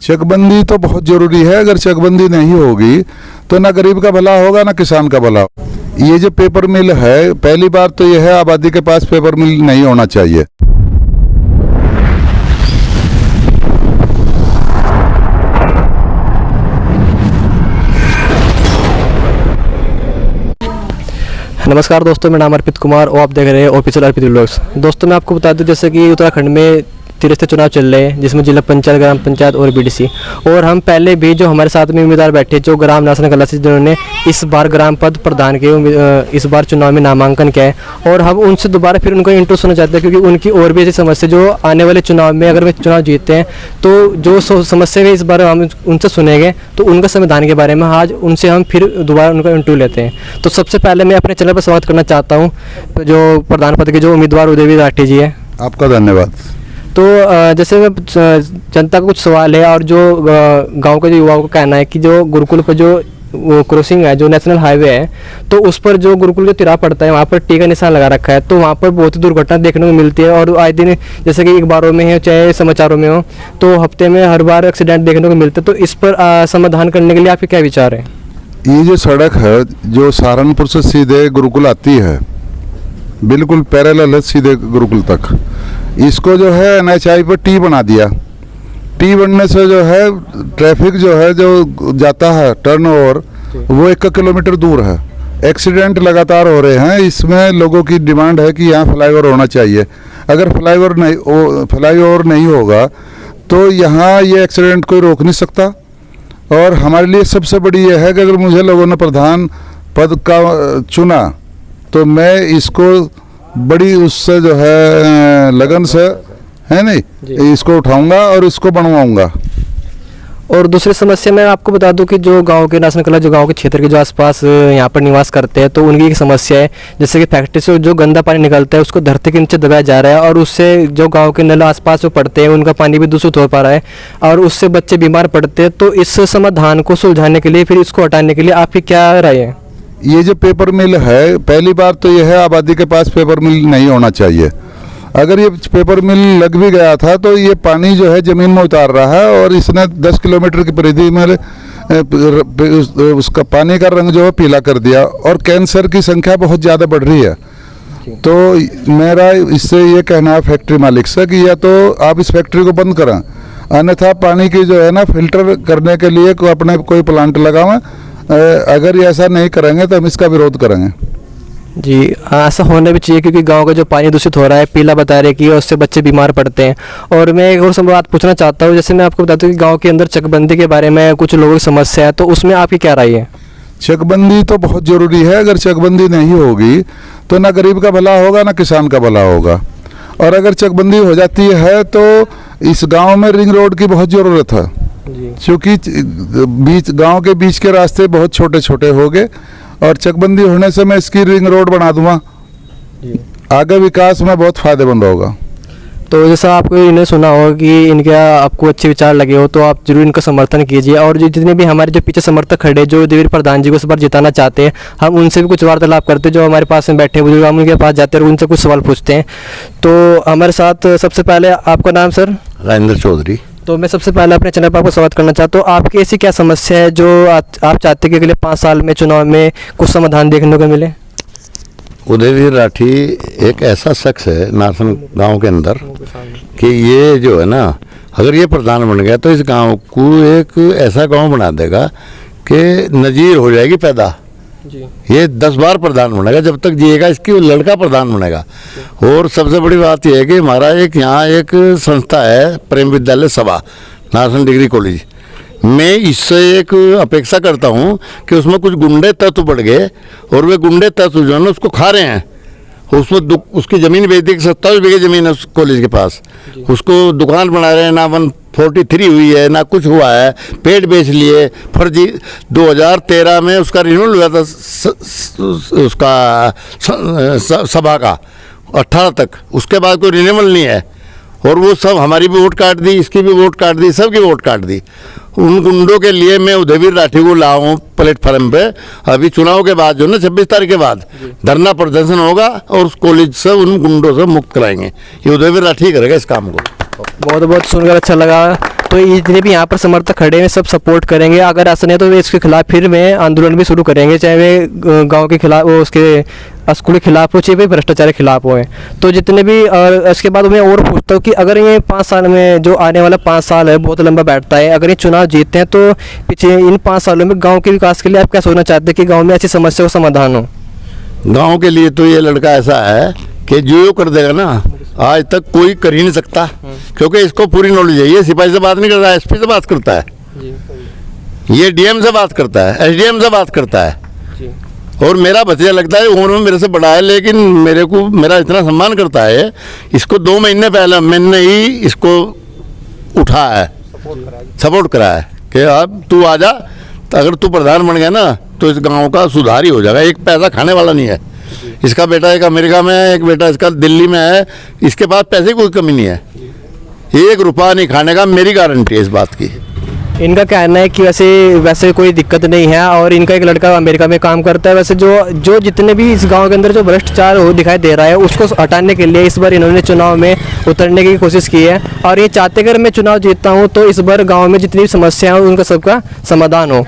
चकबंदी तो बहुत जरूरी है। अगर चकबंदी नहीं होगी तो ना गरीब का भला होगा ना किसान का भला। ये जो पेपर मिल है, पहली बार तो यह है आबादी के पास पेपर मिल नहीं होना चाहिए। नमस्कार दोस्तों, मेरा नाम अर्पित कुमार और आप देख रहे हैं ऑफिशियल अर्पित व्लॉग्स। दोस्तों मैं आपको बता दूं, जैसे कि उत्तराखंड में त्रिस्तरीय चुनाव चल रहे हैं, जिसमें जिला पंचायत, ग्राम पंचायत और बीडीसी। और हम पहले भी जो हमारे साथ में उम्मीदवार बैठे, जो ग्राम नासन कला से जिन्होंने इस बार ग्राम पद प्रदान के इस बार चुनाव में नामांकन किया है, और हम उनसे दोबारा फिर उनका इंट्रो सुनना चाहते हैं, क्योंकि उनकी और भी ऐसी समस्या जो आने वाले चुनाव में अगर वे चुनाव जीतते हैं तो जो समस्या है इस बार हम उनसे सुनेंगे, तो उनका संविधान के बारे में आज उनसे हम फिर दोबारा उनका इंटरव्यू लेते हैं। तो सबसे पहले मैं अपने चैनल पर स्वागत करना चाहता हूँ जो प्रधान पद के जो उम्मीदवार उदयवीर राठी जी है। आपका धन्यवाद। तो जैसे मैं जनता का कुछ सवाल है, और जो गांव के जो युवाओं का कहना है कि जो गुरुकुल पर जो क्रॉसिंग है, जो नेशनल हाईवे है, तो उस पर जो गुरुकुल का तिराहा पड़ता है वहाँ पर टी का निशान लगा रखा है, तो वहाँ पर बहुत ही दुर्घटना देखने को मिलती है। और आए दिन जैसे कि अखबारों में है चाहे समाचारों में हो, तो हफ्ते में हर बार एक्सीडेंट देखने को मिलते हैं। तो इस पर समाधान करने के लिए आपके क्या विचार है? ये जो सड़क है जो सहारनपुर से सीधे गुरुकुल आती है, बिल्कुल पैरेलल है सीधे गुरुकुल तक, इसको जो है NHI पर टी बना दिया। टी बनने से जो है ट्रैफिक जो है जो जाता है टर्न ओवर, वो 1 किलोमीटर दूर है। एक्सीडेंट लगातार हो रहे हैं। इसमें लोगों की डिमांड है कि यहाँ फ्लाईओवर होना चाहिए। अगर फ्लाईओवर नहीं होगा तो यहाँ ये एक्सीडेंट कोई रोक नहीं सकता। और हमारे लिए सबसे बड़ी ये है कि अगर मुझे लोगों ने प्रधान पद का चुना तो मैं इसको बड़ी उससे जो है लगन से, है नहीं, इसको उठाऊंगा और इसको बनवाऊंगा। और दूसरी समस्या मैं आपको बता दूं कि जो गांव के नासन कला, जो गांव के क्षेत्र के जो आसपास यहाँ पर निवास करते हैं, तो उनकी एक समस्या है, जैसे कि फैक्ट्री से जो गंदा पानी निकलता है उसको धरती के नीचे दबाया जा रहा है, और उससे जो गांव के नल आसपास जो पड़ते हैं उनका पानी भी दूषित हो पा रहा है, और उससे बच्चे बीमार पड़ते हैं। तो इस समाधान को सुलझाने के लिए, फिर इसको हटाने के लिए आपकी क्या राय है? ये जो पेपर मिल है, पहली बार तो यह है आबादी के पास पेपर मिल नहीं होना चाहिए। अगर ये पेपर मिल लग भी गया था तो ये पानी जो है ज़मीन में उतार रहा है, और इसने 10 किलोमीटर की परिधि में उसका पानी का रंग जो है पीला कर दिया, और कैंसर की संख्या बहुत ज़्यादा बढ़ रही है। तो मेरा इससे ये कहना है फैक्ट्री मालिक से कि या तो आप इस फैक्ट्री को बंद करें, अन्यथा पानी की जो है ना फिल्टर करने के लिए अपने कोई प्लांट लगावें। अगर ये ऐसा नहीं करेंगे तो हम इसका विरोध करेंगे। जी, ऐसा होना भी चाहिए, क्योंकि गांव का जो पानी दूषित हो रहा है, पीला बता रहे कि उससे बच्चे बीमार पड़ते हैं। और मैं एक और बात पूछना चाहता हूँ, जैसे मैं आपको बताता हूँ कि गांव के अंदर चकबंदी के बारे में कुछ लोगों की समस्या है, तो उसमें आपकी क्या राय है? चकबंदी तो बहुत ज़रूरी है। अगर चकबंदी नहीं होगी तो ना गरीब का भला होगा ना किसान का भला होगा। और अगर चकबंदी हो जाती है तो इस गाँव में रिंग रोड की बहुत ज़रूरत है, क्योंकि गाँव के बीच के रास्ते बहुत छोटे छोटे हो गए, और चकबंदी होने से मैं इसकी रिंग रोड बना दूंगा, आगे विकास में बहुत फायदेमंद होगा। तो जैसा आपको इन्हें सुना हो कि इनका आपको अच्छे विचार लगे हो, तो आप जरूर इनका समर्थन कीजिए। और जो जितने भी हमारे जो पीछे समर्थक खड़े, जो उदयवीर प्रधान जी को इस बार जिताना चाहते हैं, हम उनसे भी कुछ वार्तालाप करते हैं। जो हमारे पास में बैठे बुजुर्ग, हम उनके पास जाते हैं और उनसे कुछ सवाल पूछते हैं। तो हमारे साथ सबसे पहले आपका नाम सर? राजेंद्र चौधरी। तो मैं सबसे पहले अपने चैनल पर आपको स्वागत करना चाहता हूँ। आपकी ऐसी क्या समस्या है जो आप चाहते हैं कि अगले 5 साल में चुनाव में कुछ समाधान देखने को मिले? उदयवीर राठी एक ऐसा शख्स है नासन गांव के अंदर कि ये जो है ना, अगर ये प्रधान बन गया तो इस गांव को एक ऐसा गांव बना देगा कि नज़ीर हो जाएगी पैदा जी। ये 10 बार प्रधान बनेगा, जब तक जिएगा इसकी वो लड़का प्रधान बनेगा। और सबसे बड़ी बात यह है कि हमारा यहाँ एक संस्था है, प्रेम विद्यालय सभा नासन डिग्री कॉलेज। मैं इससे एक अपेक्षा करता हूँ कि उसमें कुछ गुंडे तत्व बढ़ गए, और वे गुंडे तत्व जो है ना उसको खा रहे हैं। उसमें उसकी ज़मीन बेच दी, 27 बीघे ज़मीन है उस कॉलेज के पास, उसको दुकान बना रहे हैं, ना 143 हुई है ना कुछ हुआ है, पेड़ बेच लिए फर्जी। 2013 में उसका रिन्यूअल हुआ था उसका सभा का 18 तक, उसके बाद कोई रिन्यूअल नहीं है। और वो सब हमारी भी वोट काट दी, इसकी भी वोट काट दी, सबकी वोट काट दी। उन गुंडों के लिए मैं उदयवीर राठी को लाऊं प्लेटफार्म पे। अभी चुनाव के बाद जो ना 26 तारीख के बाद धरना प्रदर्शन होगा, और उस कॉलेज से उन गुंडों से मुक्त कराएंगे। ये उदयवीर राठी करेगा इस काम को। बहुत बहुत सुनकर अच्छा लगा। तो ये जितने भी यहाँ पर समर्थक खड़े हैं सब सपोर्ट करेंगे, अगर ऐसा नहीं तो वे इसके खिलाफ फिर में आंदोलन भी शुरू करेंगे, चाहे वे गांव के खिलाफ वो उसके स्कूल के खिलाफ हो, चाहे वे भ्रष्टाचार के खिलाफ हो। तो जितने भी और इसके बाद मैं और पूछता हूँ कि अगर ये 5 साल में जो आने वाला 5 साल है बहुत लंबा बैठता है, अगर ये चुनाव जीतते हैं तो पीछे इन 5 सालों में गाँव के विकास के लिए आप क्या सोचना चाहते हैं कि गाँव में ऐसी समस्या का समाधान हो? गांव के लिए तो ये लड़का ऐसा है कि जो कर देगा ना, आज तक कोई कर ही नहीं सकता, क्योंकि इसको पूरी नॉलेज है। ये सिपाही से बात नहीं करता है, एसपी से बात करता है, ये डीएम से बात करता है, एसडीएम से बात करता है। और मेरा भतीजा लगता है उम्र में मेरे से बड़ा है, लेकिन मेरा इतना सम्मान करता है। इसको 2 महीने पहले मैंने ही इसको उठा है, सपोर्ट करा है कि अब तू आ जा, तो अगर तू प्रधान बन गया ना तो इस गांव का सुधार ही हो जाएगा। एक पैसा खाने वाला नहीं है। इसका बेटा एक अमेरिका में है, एक बेटा इसका दिल्ली में है, इसके पास पैसे की कोई कमी नहीं है, 1 रुपया नहीं खाने का, मेरी गारंटी है इस बात की। इनका कहना है कि वैसे कोई दिक्कत नहीं है और इनका एक लड़का अमेरिका में काम करता है। वैसे जो जितने भी इस गांव के अंदर जो भ्रष्टाचार हो दिखाई दे रहा है उसको हटाने के लिए इस बार इन्होंने चुनाव में उतरने की कोशिश की है और ये चाहते अगर मैं चुनाव जीतता हूं तो इस बार गांव में जितनी भी समस्याएं हो उनका सबका समाधान हो।